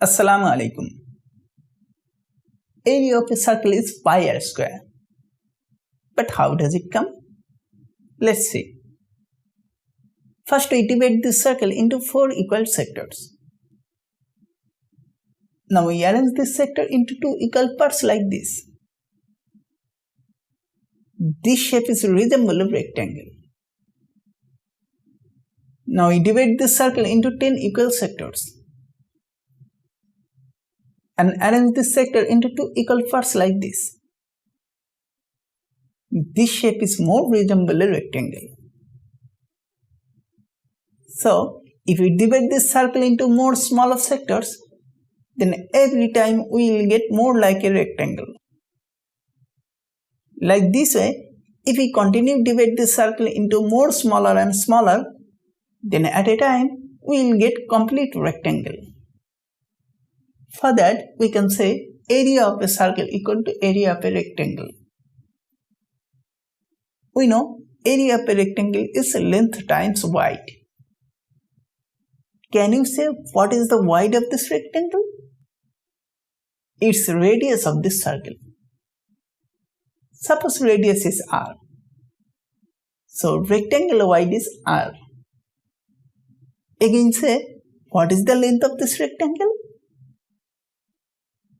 Assalamu alaikum. Area of a circle is pi r square. But how does it come? Let's see. First we divide this circle into 4 equal sectors. Now we arrange this sector into 2 equal parts like this. This shape is resemble a rectangle. Now we divide this circle into 10 equal sectors and arrange this sector into 2 equal parts like this. This shape is more resemble a rectangle. So, if we divide this circle into more smaller sectors, then every time we will get more like a rectangle. Like this way, if we continue divide this circle into more smaller and smaller, then at a time we will get complete rectangle. For that, we can say area of a circle equal to area of a rectangle. We know area of a rectangle is length times width. Can you say what is the width of this rectangle? It's radius of this circle. Suppose radius is r. So rectangle width is r. Again say, what is the length of this rectangle?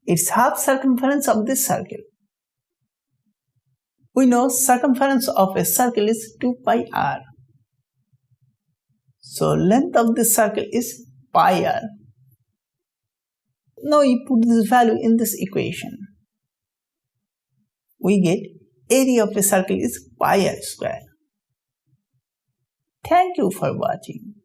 It's half circumference of this circle. We know circumference of a circle is 2 pi r. So length of this circle is pi r. Now we put this value in this equation. We get area of a circle is pi r square. Thank you for watching.